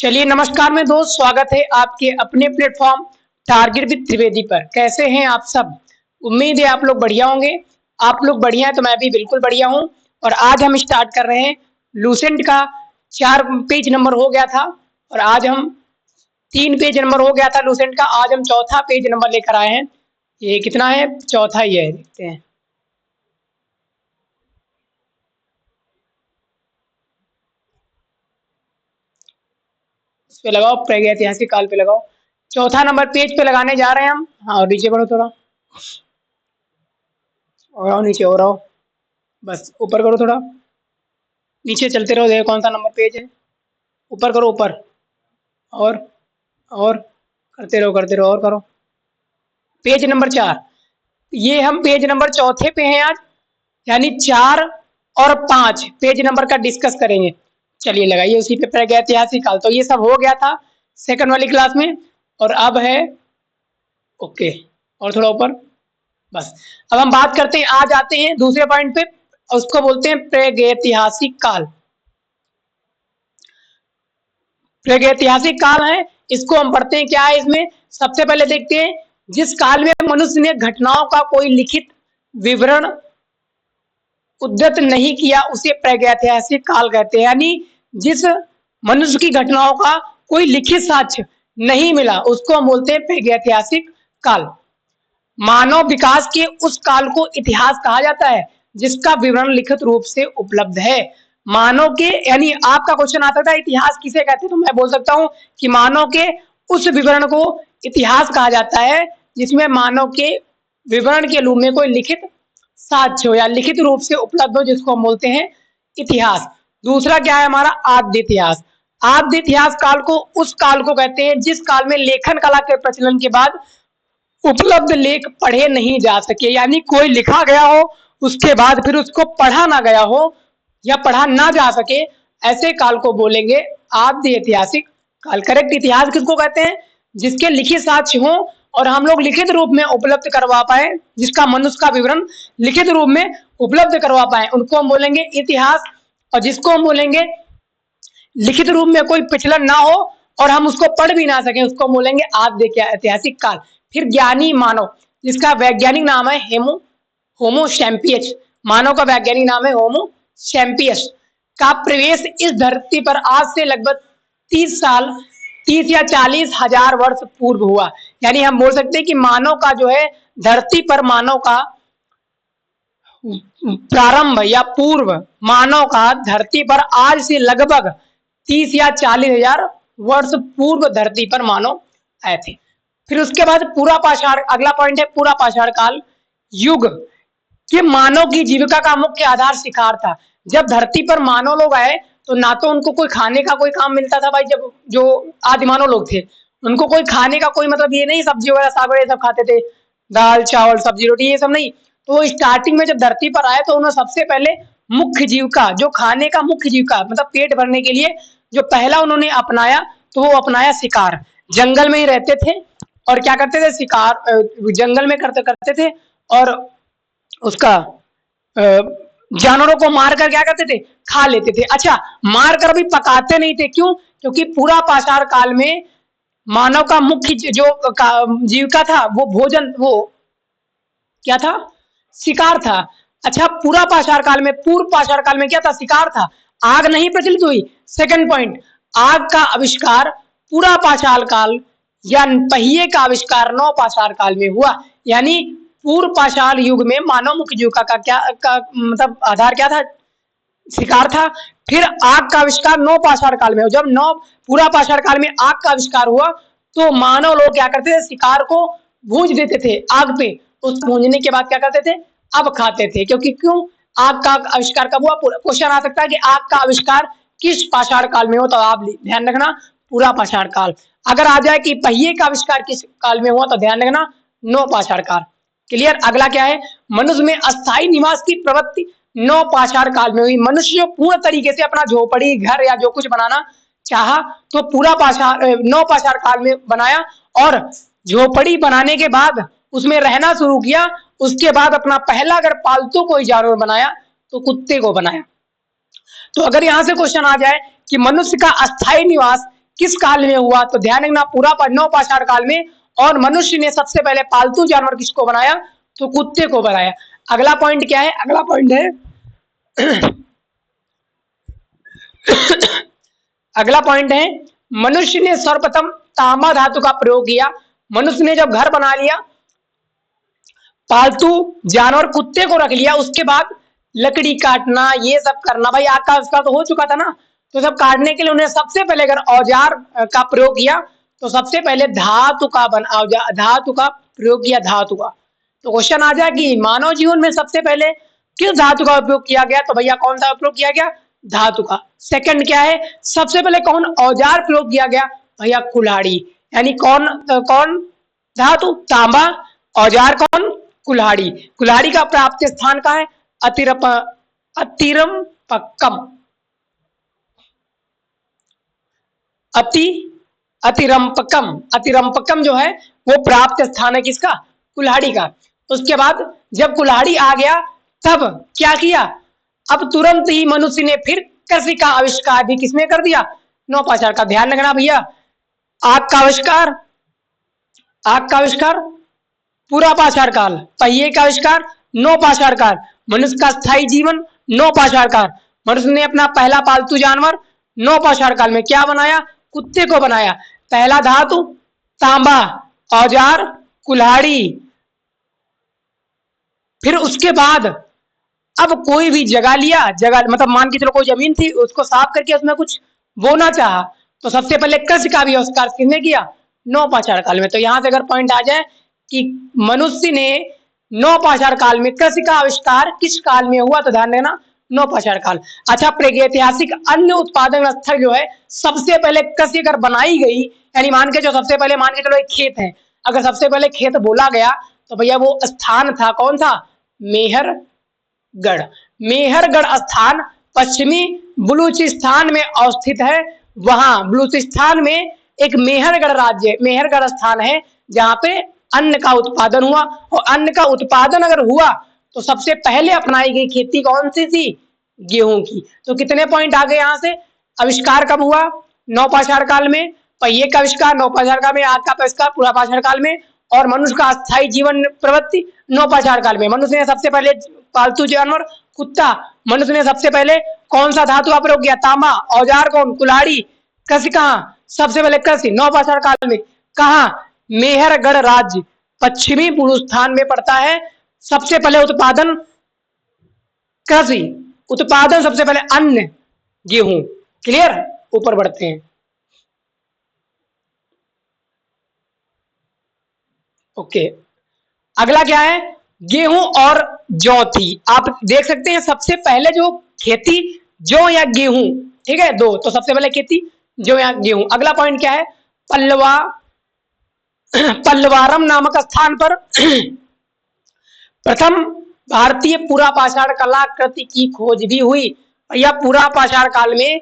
चलिए नमस्कार में दोस्त, स्वागत है आपके अपने प्लेटफॉर्म टारगेट विद त्रिवेदी पर। कैसे हैं आप सब? उम्मीद है आप लोग बढ़िया होंगे। आप लोग बढ़िया हैं तो मैं भी बिल्कुल बढ़िया हूं। और आज हम स्टार्ट कर रहे हैं लूसेंट का 4 पेज नंबर हो गया था और आज हम 3 पेज नंबर हो गया था लूसेंट का। आज हम चौथा पेज नंबर लेकर आए हैं। ये कितना है? चौथा ही है, देखते हैं। इस पे लगाओ, प्रागैतिहासिक काल पे लगाओ। चौथा नंबर पेज पे लगाने जा रहे हैं हम। हाँ, और नीचे बढ़ो थोड़ा, और आओ नीचे, और आओ, बस ऊपर करो थोड़ा, नीचे चलते रहो। देखो कौन सा नंबर पेज है, ऊपर करो, ऊपर, और और करते रहो और करो। Page number 4। ये हम पेज नंबर चौथे पे हैं आज, यानी 4 और 5 पेज नंबर का डिस्कस करेंगे। चलिए लगाइए उसी पे प्रागैतिहासिक काल। तो ये सब हो गया था सेकंड वाली क्लास में, और अब है ओके, और थोड़ा ऊपर, बस। अब हम बात करते हैं, आज आते हैं दूसरे पॉइंट पे, उसको बोलते हैं प्रागैतिहासिक काल। प्रागैतिहासिक काल है, इसको हम पढ़ते हैं। क्या है इसमें? सबसे पहले देखते हैं, जिस काल में मनुष्य ने घटनाओं का कोई लिखित विवरण उद्धृत नहीं किया उसे प्रागैतिहासिक काल कहते हैं। यानी जिस मनुष्य की घटनाओं का कोई लिखित साक्ष्य नहीं मिला उसको हम बोलते हैं प्रागैतिहासिक काल। मानव विकास के उस काल को इतिहास कहा जाता है जिसका विवरण लिखित रूप से उपलब्ध है। मानव के, यानी आपका क्वेश्चन आता था इतिहास किसे कहते हैं, तो मैं बोल सकता हूं कि मानव के उस विवरण को इतिहास कहा जाता है जिसमें मानव के विवरण के रूप में कोई लिखित साक्ष्य हो या लिखित रूप से उपलब्ध हो, जिसको हम बोलते हैं इतिहास। दूसरा क्या है हमारा? आद्य इतिहास। आद्य इतिहास काल को उस काल को कहते हैं जिस काल में लेखन कला के प्रचलन के बाद उपलब्ध लेख पढ़े नहीं जा सके, यानी कोई लिखा गया हो उसके बाद फिर उसको पढ़ा ना गया हो या पढ़ा ना जा सके, ऐसे काल को बोलेंगे आद्य ऐतिहासिक काल। करेक्ट इतिहास किसको कहते हैं? जिसके लिखित साक्ष्य हो और हम लोग लिखित रूप में उपलब्ध करवा पाए, जिसका मनुष्य का विवरण लिखित रूप में उपलब्ध करवा पाए, उनको हम बोलेंगे इतिहास। और जिसको हम बोलेंगे लिखित रूप में कोई प्रचलन ना हो और हम उसको पढ़ भी ना सके, उसको बोलेंगे आद्य ऐतिहासिक काल। फिर ज्ञानी मानव, जिसका वैज्ञानिक नाम है होमो सैपियंस। मानव का वैज्ञानिक नाम है होमो सैपियंस का प्रवेश इस धरती पर आज से लगभग 30 या 40 हजार वर्ष पूर्व हुआ। यानी हम बोल सकते हैं कि मानव का जो है धरती पर, मानव का प्रारंभ या पूर्व, मानव का धरती पर आज से लगभग 30 या 40 हजार वर्ष पूर्व धरती पर मानव आए थे। फिर उसके बाद पूरा पाषाण, अगला पॉइंट है पूरा पाषाण काल युग कि मानव की जीविका का मुख्य आधार शिकार था। जब धरती पर मानव लोग आए तो ना तो उनको कोई खाने का कोई काम मिलता था भाई, जब जो आदि मानव लोग थे उनको कोई खाने का कोई मतलब ये नहीं, सब्जी वगैरह साग वगैरह सब खाते थे, दाल चावल सब्जी रोटी ये सब नहीं। तो स्टार्टिंग में जब धरती पर आए तो उन्होंने सबसे पहले मुख्य जीविका, जो खाने का मुख्य जीविका मतलब पेट भरने के लिए जो पहला उन्होंने अपनाया, तो वो अपनाया शिकार। जंगल में ही रहते थे और क्या करते थे? शिकार जंगल में करते करते थे और उसका जानवरों को मारकर क्या करते थे? खा लेते थे। अच्छा, मारकर भी पकाते नहीं थे, क्यों? क्योंकि पूरा पाषाण काल में मानव का मुख्य जो जीविका था वो भोजन, वो क्या था? शिकार था। अच्छा, पूरा पाषाण काल में, पूर्व पाषाण काल में क्या था? शिकार था। आग नहीं प्रचलित हुई। सेकंड पॉइंट, आग का आविष्कार पूरा पाषाण काल या पहिए का आविष्कार नव पाषाण काल में हुआ। यानी पूर्व पाषाण युग में मानव मुख्य जीविका का मतलब आधार क्या था? शिकार था। फिर आग का आविष्कार नव पाषाण काल में। जब नव पूरा पाषाण काल में आग का आविष्कार हुआ तो मानव लोग क्या करते थे? शिकार को भूंज देते थे आग पे। उस भूंजने के बाद क्या करते थे? अब खाते थे। क्योंकि क्यों? आग का आविष्कार कब हुआ? क्वेश्चन आ सकता है कि आग का आविष्कार किस पाषाण काल में हो, तो आप ध्यान रखना पूरा पाषाण काल। अगर आ जाए कि पहिए का आविष्कार किस काल में हुआ, तो ध्यान रखना नव पाषाण काल। क्लियर? अगला क्या है? मनुष्य में अस्थायी निवास की प्रवृत्ति नव पाषाण काल में हुई। मनुष्य पूर्ण तरीके से अपना झोपड़ी घर या जो कुछ बनाना चाहा तो पूरा पाषाण नव पाषाण काल में बनाया, और झोपड़ी बनाने के बाद उसमें रहना शुरू किया। उसके बाद अपना पहला अगर पालतू कोई जानवर बनाया तो कुत्ते को बनाया। तो अगर यहां से क्वेश्चन आ जाए कि मनुष्य का अस्थायी निवास किस काल में हुआ? तो ध्यान रखना पूरा नवपाषाण काल में। और मनुष्य ने सबसे पहले पालतू जानवर किसको बनाया? तो कुत्ते को बनाया। अगला पॉइंट क्या है? अगला पॉइंट है अगला पॉइंट है मनुष्य ने सर्वप्रथम तांबा धातु का प्रयोग किया। मनुष्य ने जब घर बना लिया, पालतू जानवर कुत्ते को रख लिया, उसके बाद लकड़ी काटना ये सब करना, भाई आग का आविष्कार तो हो चुका था ना, तो सब काटने के लिए उन्हें सबसे पहले अगर औजार का प्रयोग किया तो सबसे पहले धातु का प्रयोग किया, धातु का। तो क्वेश्चन आ जाए कि मानव जीवन में सबसे पहले किस धातु का उपयोग किया गया? तो भैया कौन सा उपयोग किया गया? धातु का। सेकंड क्या है? सबसे पहले कौन औजार प्रयोग किया गया? भैया कुल्हाड़ी। यानी कौन कौन धातु? तांबा। औजार कौन? कुल्हाड़ी। कुल्हाड़ी का प्राप्त स्थान कहाँ है? अतिरंपक्कम। अतिरंपक्कम जो है वो प्राप्त स्थान है किसका? कुल्हाड़ी का। उसके बाद जब कुल्हाड़ी आ गया तब क्या किया? अब तुरंत ही मनुष्य ने फिर कृषि का आविष्कार भी किसमें कर दिया? नवपाषाण का। ध्यान रखना भैया, आग का आविष्कार पूरा पाषाण काल, पहिए का आविष्कार नवपाषाण काल, मनुष्य का स्थायी जीवन नवपाषाण काल, मनुष्य ने अपना पहला पालतू जानवर नवपाषाण काल में क्या बनाया? कुत्ते को बनाया। पहला धातु तांबा, औजार कुल्हाड़ी। फिर उसके बाद अब कोई भी जगह लिया, जगह मतलब मान के चलो कोई जमीन थी, उसको साफ करके उसमें कुछ बोना चाहा, तो सबसे पहले कृषि का भी आविष्कार किसने किया? नवपाषाण काल में। तो यहां से अगर पॉइंट आ जाए कि मनुष्य ने नवपाषाण काल में कृषि का आविष्कार किस काल में हुआ? तो ध्यान देना नवपाषाण काल। अच्छा, प्रागैतिहासिक अन्य उत्पादन स्थल जो है सबसे पहले कृषि अगर बनाई गई, यानी मान के जो सबसे पहले मान के चलो एक खेत है, अगर सबसे पहले खेत बोला गया तो भैया वो स्थान था कौन था? मेहरगढ़। मेहरगढ़ स्थान पश्चिमी बलूचिस्तान में अवस्थित है। वहां बलूचिस्तान में एक मेहरगढ़ राज्य, मेहरगढ़ स्थान है जहां पे अन्न का उत्पादन हुआ। और अन्न का उत्पादन अगर हुआ तो सबसे पहले अपनाई गई खेती कौन सी थी? गेहूं की। तो कितने पॉइंट आ गए यहां से? आविष्कार कब हुआ? नवपाषाण काल में। पहिए का आविष्कार नवपाषाण काल में। आग का आविष्कार पूरा पाषाण काल में। और मनुष्य का अस्थायी जीवन प्रवृत्ति नवपाषाण काल में। मनुष्य ने सबसे पहले पालतू जानवर कुत्ता। मनुष्य ने सबसे पहले कौन सा धातु का प्रयोग किया? तांबा। औजार कौन? कुल्हाड़ी। कृषि कहाँ? सबसे पहले कृषि नवपाषाण काल में। कहाँ? मेहरगढ़ राज्य पश्चिमी बलूचिस्तान में पड़ता है। सबसे पहले उत्पादन कृषि, उत्पादन सबसे पहले अन्न गेहूं। क्लियर? ऊपर बढ़ते हैं। ओके, अगला क्या है? गेहूं और जौ थी। आप देख सकते हैं सबसे पहले जो खेती जौ या गेहूं, ठीक है, दो। तो सबसे पहले खेती जौ या गेहूं। अगला पॉइंट क्या है? पल्लवारम नामक स्थान पर प्रथम भारतीय पूरा पाषाण कलाकृति की खोज भी हुई। यह पूरा पाषाण काल में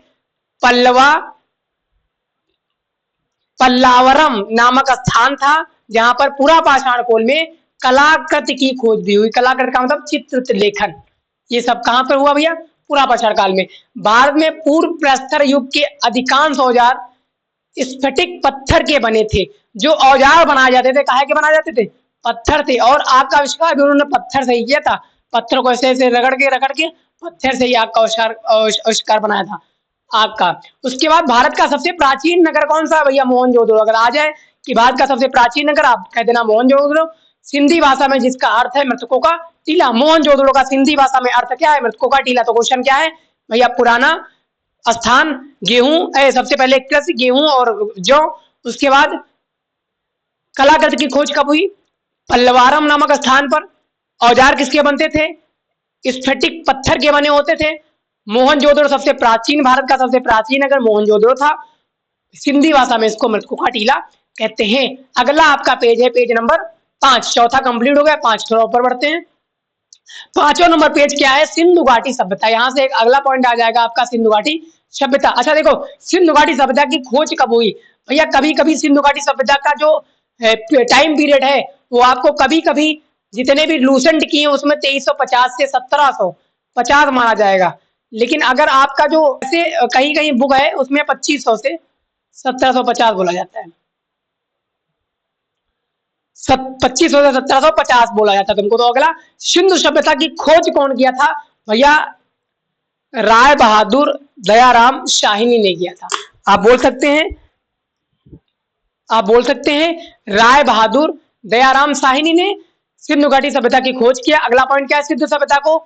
पल्लावरम नामक स्थान था जहां पर पूरा पाषाण काल में कलाकृति की खोज भी हुई। कलाकृति का मतलब चित्र लेखन। ये सब कहां पर हुआ भैया? पूरा पाषाण काल में। भारत में पूर्व प्रस्तर युग के अधिकांश औजार स्फटिक पत्थर के बने थे। जो औजार बनाए जाते थे काहे के बनाए जाते थे? पत्थर थे। और आग का आविष्कार भी उन्होंने पत्थर से ही किया था। पत्थर को ऐसे ऐसे रगड़ के पत्थर से ही आग का आविष्कार बनाया था, आग का। उसके बाद भारत का सबसे प्राचीन नगर कौन सा? भैया मोहनजोदड़ो। अगर आ जाए कि भारत का सबसे प्राचीन नगर, आप कह देना मोहनजोदड़ो। सिंधी भाषा में जिसका अर्थ है मृतकों का टीला। मोहनजोदड़ो का सिंधी भाषा में अर्थ क्या है? मृतकों का टीला। तो क्वेश्चन क्या है भैया? पुराना स्थान गेहूं, सबसे पहले कृषि गेहूं और जौ। उसके बाद कलाकृति की खोज कब हुई? पल्लवारम नामक स्थान पर। औजार किसके बनते थे? स्फटिक पत्थर के बने होते थे। मोहनजोदड़ो सबसे प्राचीन, भारत का सबसे प्राचीन नगर मोहनजोदड़ो था। सिंधी भाषा में इसको मृतकों का टीला कहते हैं। अगला आपका पेज है पेज नंबर 5। चौथा कंप्लीट हो गया, 5 थोड़ा ऊपर बढ़ते हैं। 5वां नंबर पेज क्या है? सिंधु घाटी सभ्यता। यहां से एक अगला पॉइंट आ जाएगा आपका, सिंधु घाटी सभ्यता। अच्छा देखो, सिंधु घाटी सभ्यता की खोज कब हुई? भैया कभी कभी सिंधु घाटी सभ्यता का जो टाइम पीरियड है वो आपको कभी कभी जितने भी लूसेंट किए उसमें 2350 से 1750 माना जाएगा। लेकिन अगर आपका जो ऐसे कहीं कहीं बुक है उसमें 2500 से 1750 बोला जाता है। 2500 से 1750 बोला जाता है तुमको। तो अगला, सिंधु सभ्यता की खोज कौन किया था? भैया राय बहादुर दयाराम शाहिनी ने किया था। आप बोल सकते हैं, राय बहादुर दयाराम शाहिनी ने सिंधु घाटी सभ्यता की खोज किया। अगला पॉइंट क्या है? सिंधु सभ्यता को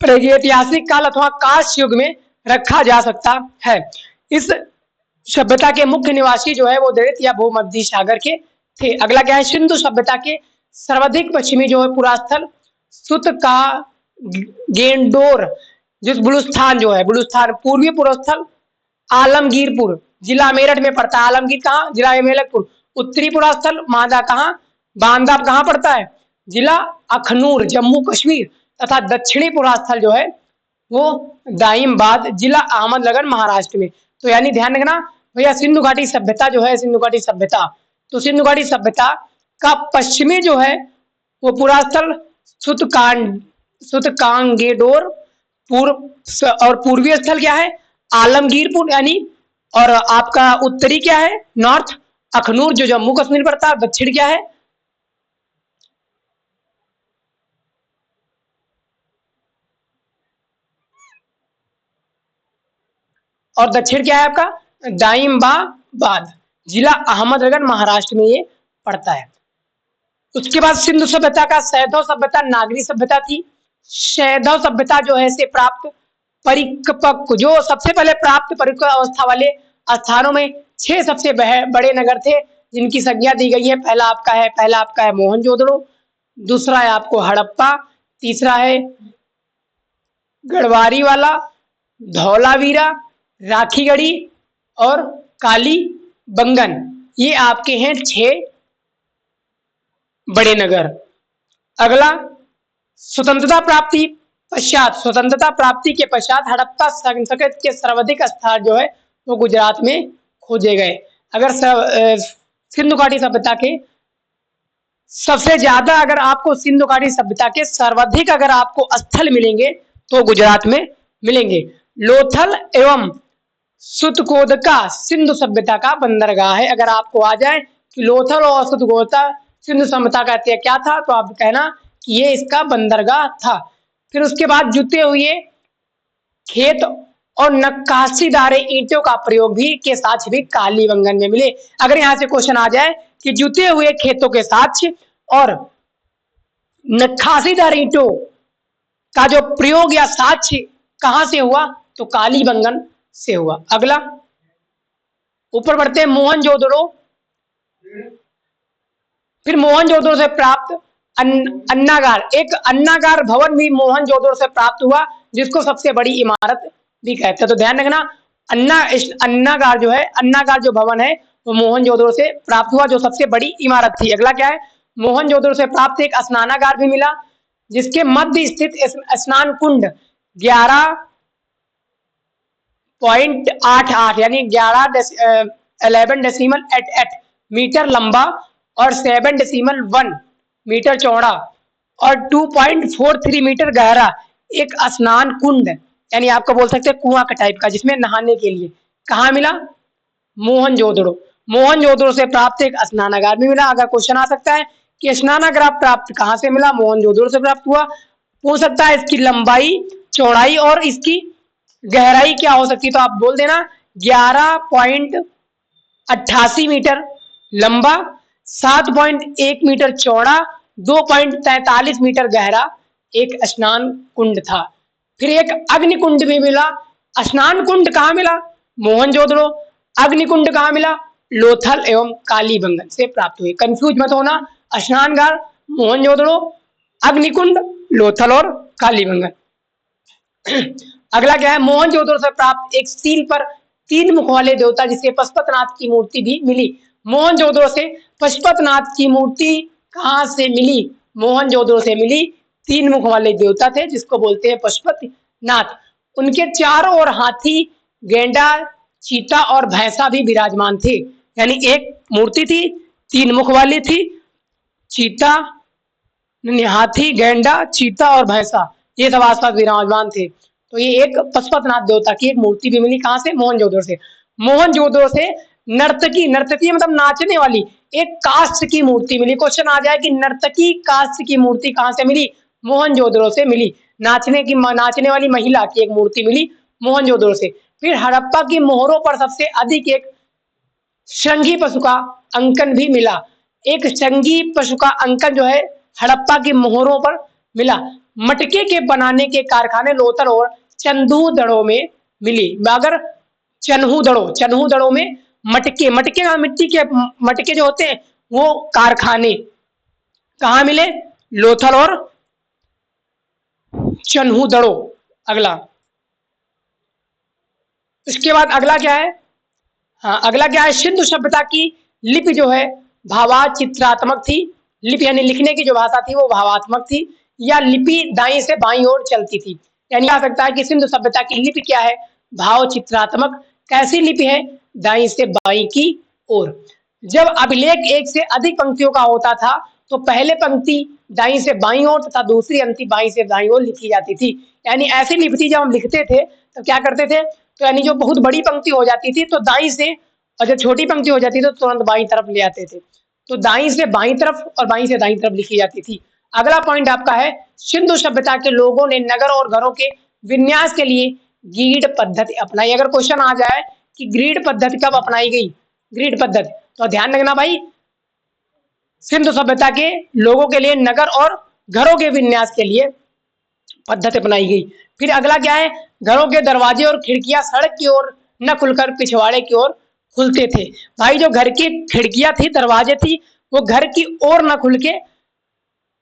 प्रागैतिहासिक काल अथवा कांस्य युग में रखा जा सकता है। इस सभ्यता के मुख्य निवासी जो है वो दलित या भूमध्य सागर के थे। अगला क्या है? सिंधु सभ्यता के सर्वाधिक पश्चिमी जो है पुरास्थल सुत का गेंडोर, जिस बुलुस्थान जो है, बुलुस्थान पूर्वी पुरास्थल आलमगीरपुर, जिला मेरठ में पड़ता है। आलमगीर कहाँ? जिला मेलकपुर। उत्तरी पुरास्थल मांदा कहाँ? बांदा कहाँ पड़ता है? जिला अखनूर, जम्मू कश्मीर। तथा दक्षिणी पुरास्थल जो है वो दाइमबाद, जिला अहमदनगर, महाराष्ट्र में। तो यानी ध्यान रखना भैया, सिंधु घाटी सभ्यता जो है, सिंधु घाटी सभ्यता, तो सिंधु घाटी सभ्यता का पश्चिमी जो है वो पुरास्थल सुतकांगेडोर, पूर्व और पूर्वी स्थल क्या है? आलमगीरपुर यानी, और आपका उत्तरी क्या है? नॉर्थ अखनूर जो जम्मू कश्मीर पड़ता है। दक्षिण क्या है? और दक्षिण क्या है आपका? दाइमबाबाद, जिला अहमदनगर, महाराष्ट्र में ये पड़ता है। उसके बाद सिंधु सभ्यता का सैंधव सभ्यता नागरी सभ्यता थी। सैंधव सभ्यता जो है से प्राप्त परिपक्व, जो सबसे पहले प्राप्त परिपक्व अवस्था वाले स्थानों में 6 सबसे बड़े नगर थे जिनकी संज्ञा दी गई है। पहला आपका है मोहनजोदड़ो, दूसरा है आपको हड़प्पा, तीसरा है गढ़वारी वाला, धौलावीरा, राखीगढ़ी और काली बंगन। ये आपके हैं 6 बड़े नगर। अगला, स्वतंत्रता प्राप्ति के पश्चात हड़प्पा संस्कृति के सर्वाधिक स्थान जो है वो गुजरात में खोजे गए। अगर सिंधु घाटी सभ्यता के सबसे ज्यादा, अगर आपको सिंधु घाटी सभ्यता के सर्वाधिक अगर आपको स्थल मिलेंगे तो गुजरात में मिलेंगे। लोथल एवं सुतकोदका सिंधु सभ्यता का बंदरगाह है। अगर आपको आ जाए कि लोथल और सुतकोदका सिंधु सभ्यता का क्या था, तो आप कहना कि ये इसका बंदरगाह था। फिर उसके बाद जुते हुए खेत और नक्काशीदार ईंटों का प्रयोग भी के साक्ष्य भी कालीबंगन में मिले। अगर यहाँ से क्वेश्चन आ जाए कि जुते हुए खेतों के साक्ष्य और नक्काशीदार ईंटों का जो प्रयोग या साक्ष्य कहां से हुआ, तो कालीबंगन से हुआ। अगला, ऊपर बढ़ते हैं मोहनजोदड़ो। फिर मोहनजोदड़ो से प्राप्त अन्नागार, एक अन्नागार भवन भी मोहनजोदड़ो से प्राप्त हुआ, जिसको सबसे बड़ी इमारत भी कहते हैं। तो ध्यान रखना, अन्नागार जो भवन है वो मोहनजोदड़ो से प्राप्त हुआ, जो सबसे बड़ी इमारत थी। अगला क्या है? मोहनजोदड़ो से प्राप्त एक स्नानागार भी मिला, जिसके मध्य स्थित स्नान कुंड 11.88 यानी 11.88 मीटर लंबा और 7.1 मीटर चौड़ा और 2.43 मीटर गहरा एक स्नान कुंड, यानी आपको बोल सकते हैं कुआं का टाइप का, जिसमें नहाने के लिए कहाँ मिला? मोहनजोदड़ो से प्राप्त एक स्नानागार भी मिला। अगर क्वेश्चन आ सकता है कि स्नानागार प्राप्त कहाँ से मिला? मोहनजोदड़ो से प्राप्त हुआ। पूछ सकता है इसकी लंबाई, चौड़ाई और इसकी गहराई क्या हो सकती है, तो आप बोल देना 11.88 मीटर लंबा, 7.1 मीटर चौड़ा, 2.43 मीटर गहरा एक स्नान कुंड था। फिर एक अग्निकुंड भी मिला। स्नान कुंड कहाँ मिला? मोहनजोदड़ो। अग्निकुंड कहाँ मिला? लोथल एवं कालीबंगन से प्राप्त हुए। कंफ्यूज मत होना, स्नानगार मोहनजोदड़ो, अग्निकुंड लोथल और कालीबंगन। अगला क्या है? मोहनजोदड़ो से प्राप्त एक सील पर 3 मुख वाले देवता, जिसे पशुपतिनाथ की मूर्ति भी मिली। मोहनजोदड़ो से पशुपतिनाथ की मूर्ति कहाँ से मिली? मोहनजोदड़ो से मिली। 3 मुख वाले देवता थे जिसको बोलते हैं पशुपतिनाथ। उनके चारों ओर हाथी, गेंडा, चीता और भैंसा भी विराजमान थे। यानी एक मूर्ति थी, 3 मुख वाली थी, चीता, हाथी, गेंडा, चीता और भैंसा, ये सब आसपास विराजमान थे। तो ये एक पशुपतिनाथ देवता की एक मूर्ति भी मिली। कहाँ से? मोहनजोदड़ो से। मोहनजोदड़ो से नर्तकी, नर्तकी मतलब नाचने वाली एक काष्ठ की मूर्ति मिली। क्वेश्चन आ जाए कि नर्तकी काष्ठ की मूर्ति कहां से मिली? मोहनजोदड़ो से मिली। नाचने वाली महिला की एक मूर्ति मिली मोहनजोदड़ो से। फिर हड़प्पा की मोहरों पर सबसे अधिक एक श्रृंगी पशु का अंकन भी मिला। एक श्रृंगी पशु का अंकन जो है हड़प्पा की मोहरों पर मिला। मटके के बनाने के कारखाने लोथल और चंदूदड़ो में मिली। अगर चन्हूदड़ो में मटके, मिट्टी के मटके जो होते हैं वो कारखाने कहाँ मिले? लोथल और चन्हूदड़ो। अगला, इसके बाद अगला क्या है? हाँ, अगला क्या है? सिंधु सभ्यता की लिपि जो है भावाचित्रात्मक थी। लिपि यानी लिखने की जो भाषा थी वो भावात्मक थी, या लिपि दाईं से बाईं ओर चलती थी। यानी आ सकता है कि सिंधु सभ्यता की लिपि क्या है? भावचित्रात्मक। कैसी लिपि है? दाईं से बाईं की ओर। जब अभिलेख एक से अधिक पंक्तियों का होता था तो पहले पंक्ति दाईं से बाईं ओर तथा दूसरी पंक्ति बाईं से दाईं ओर लिखी जाती थी। यानी ऐसी लिपि थी, जब हम लिखते थे तो क्या करते थे? तो यानी जो बहुत बड़ी पंक्ति हो जाती थी तो दाईं से, और जब छोटी पंक्ति हो जाती थी तो तुरंत बाईं तरफ ले आते थे। तो दाईं से बाईं तरफ और बाईं से दाईं तरफ लिखी जाती थी। अगला पॉइंट आपका है, सिंधु सभ्यता के लोगों ने नगर और घरों के विन्यास के लिए ग्रिड पद्धति अपनाई। अगर क्वेश्चन आ जाए कि ग्रिड पद्धति कब अपनाई गई? ग्रिड पद्धति, तो ध्यान रखना भाई, सिंधु सभ्यता के लोगों के लिए नगर और घरों के विन्यास के लिए पद्धति अपनाई गई। फिर अगला क्या है? घरों के दरवाजे और खिड़कियां सड़क की ओर न खुलकर पिछवाड़े की ओर खुलते थे। भाई जो घर की खिड़कियां थी, दरवाजे थी, वो घर की ओर न खुल के,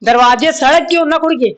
दरवाजे सड़क की ओर न खुल के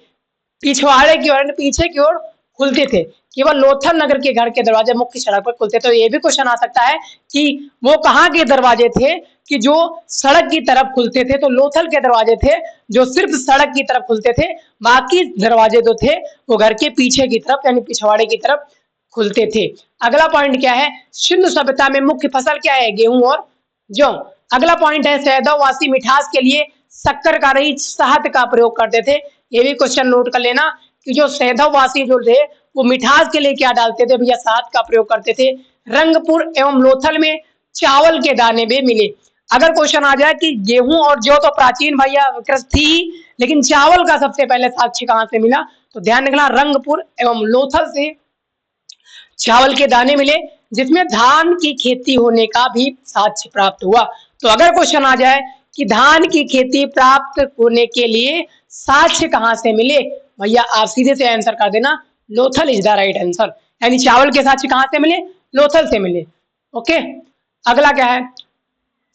पिछवाड़े की ओर, पीछे की ओर खुलते थे। केवल लोथल नगर के घर के दरवाजे मुख्य सड़क पर खुलते थे। तो ये भी क्वेश्चन आ सकता है कि वो कहाँ के दरवाजे थे कि जो सड़क की तरफ खुलते थे? तो लोथल के दरवाजे थे जो सिर्फ सड़क की तरफ खुलते थे, बाकी दरवाजे जो थे वो घर के पीछे की तरफ यानी पिछवाड़े की तरफ खुलते थे। अगला पॉइंट क्या है? सिंधु सभ्यता में मुख्य फसल क्या है? गेहूं और जौ। अगला पॉइंट है, सैदोवासी मिठास के लिए शक्कर का नहीं शहद का प्रयोग करते थे। ये भी क्वेश्चन नोट कर लेना कि जो सैदोवासी जो थे वो मिठास के लिए क्या डालते थे? भैया शहद का प्रयोग करते थे। रंगपुर एवं लोथल में चावल के दाने भी मिले। अगर क्वेश्चन आ जाए कि गेहूं और जौ तो प्राचीन भैया कृषि थी, लेकिन चावल का सबसे पहले साक्ष्य कहां से मिला? तो ध्यान रखना, रंगपुर एवं लोथल से चावल के दाने मिले, जिसमें धान की खेती होने का भी साक्ष्य प्राप्त हुआ। तो अगर क्वेश्चन आ जाए कि धान की खेती प्राप्त होने के लिए साक्ष्य कहां से मिले? भैया आप सीधे से आंसर कर देना, Lothal is the right answer. यानी चावल के साक्ष्य कहां से मिले? लोथल से मिले। ओके, अगला क्या है?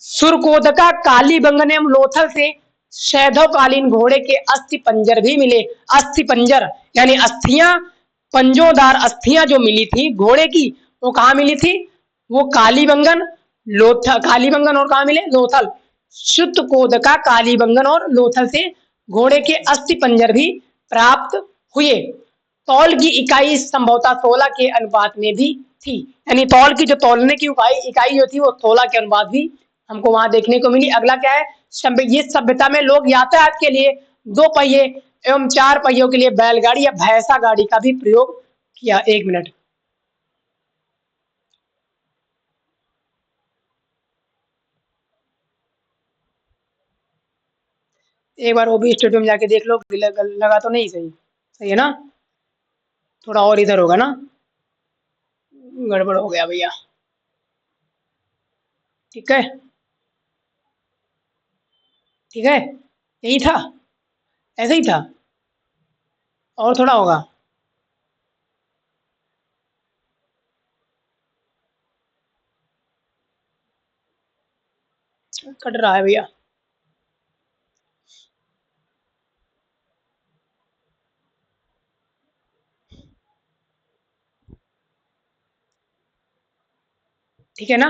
सुरकोदका कालीबंगन एवं लोथल से सैधवकालीन घोड़े के अस्थि पंजर भी मिले। अस्थि पंजर यानी अस्थियां, पंजोदार अस्थियां जो मिली थी घोड़े की, वो कहाँ मिली थी? वो कालीबंगन, लोथल, कालीबंगन और कहाँ मिले? लोथल। सुरकोदका कालीबंगन और लोथल से घोड़े के अस्थि पंजर भी प्राप्त हुए। तौल की इकाई संभवतः तोला के अनुपात में भी थी। यानी तौल की जो तौलने की इकाई जो थी वो तोला के अनुपात भी हमको वहां देखने को मिली। अगला क्या है? ये सभ्यता में लोग यातायात के लिए 2 पहिए एवं 4 पहियों के लिए बैलगाड़ी या भैंसा गाड़ी का भी प्रयोग किया। 1 मिनट, एक बार वो भी स्टेडियम जाके देख लो, लगा तो नहीं? सही सही है ना? थोड़ा और इधर होगा ना, गड़बड़ हो गया भैया। ठीक है, ठीक है, यही था, ऐसे ही था, और थोड़ा होगा। कट रहा है भैया। ठीक है ना?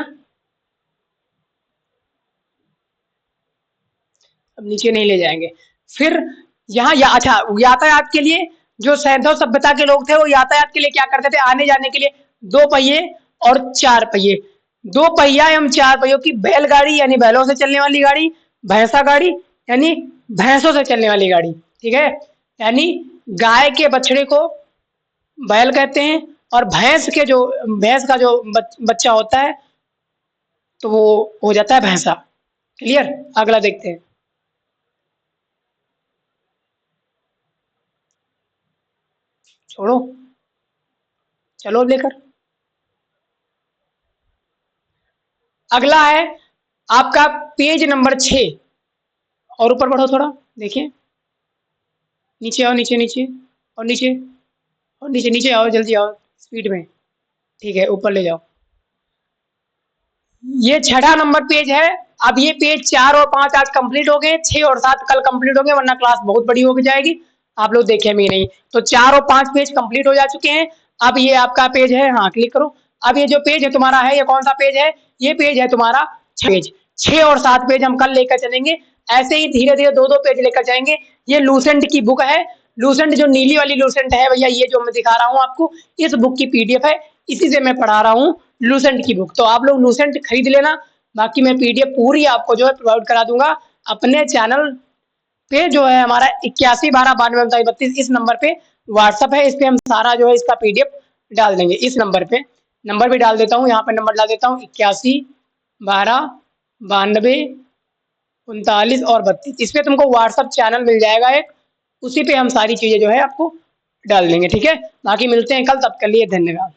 अब नीचे नहीं ले जाएंगे। फिर यहाँ अच्छा, यातायात के लिए जो सैंधव सभ्यता के लोग थे वो यातायात के लिए क्या करते थे? आने जाने के लिए 2 पहिए और 4 पहिए, 2 पहिया एवं 4 पहियों की बैलगाड़ी यानी बैलों से चलने वाली गाड़ी, भैंसा गाड़ी यानी भैंसों से चलने वाली गाड़ी। ठीक है, यानी गाय के बछड़े को बैल कहते हैं और भैंस का जो बच्चा होता है तो वो हो जाता है भैंसा। क्लियर? अगला देखते हैं। छोड़ो, चलो लेकर। अगला है आपका पेज नंबर 6। और ऊपर बढ़ो थोड़ा, देखिए। नीचे आओ, नीचे नीचे, और नीचे, और नीचे नीचे आओ, जल्दी आओ, स्पीड में। ठीक है, ऊपर ले जाओ। ये छठा नंबर पेज है। अब ये पेज 4 और 5 आज कंप्लीट हो गए, 6 और 7 कल कंप्लीट होंगे, वरना क्लास बहुत बड़ी हो जाएगी, आप लोग देखे भी नहीं। तो 4 और 5 पेज कंप्लीट हो जा चुके हैं। अब ये आपका पेज है, हाँ क्लिक करो। अब ये जो पेज है तुम्हारा है, ये कौन सा पेज है? ये पेज है तुम्हारा पेज 6 और 7 पेज हम कल लेकर चलेंगे। ऐसे ही धीरे धीरे 2-2 पेज लेकर जाएंगे। ये लूसेंट की बुक है। लूसेंट जो नीली वाली लूसेंट है भैया, ये जो मैं दिखा रहा हूँ आपको, इस बुक की पीडीएफ है, इसी से मैं पढ़ा रहा हूँ लूसेंट की बुक। तो आप लोग लूसेंट खरीद लेना। बाकी मैं पीडीएफ पूरी आपको जो है प्रोवाइड करा दूंगा अपने चैनल पे, जो है हमारा 8112923932 इस नंबर पे व्हाट्सअप है। इस पे हम सारा जो है इसका पीडीएफ डाल देंगे। इस नंबर पे नंबर भी डाल देता हूँ, यहाँ पे नंबर डाल देता हूँ 8112923932 इस पे तुमको व्हाट्सअप चैनल मिल जाएगा एक, उसी पे हम सारी चीजें जो है आपको डाल देंगे। ठीक है, बाकी मिलते हैं कल, तब के लिए धन्यवाद।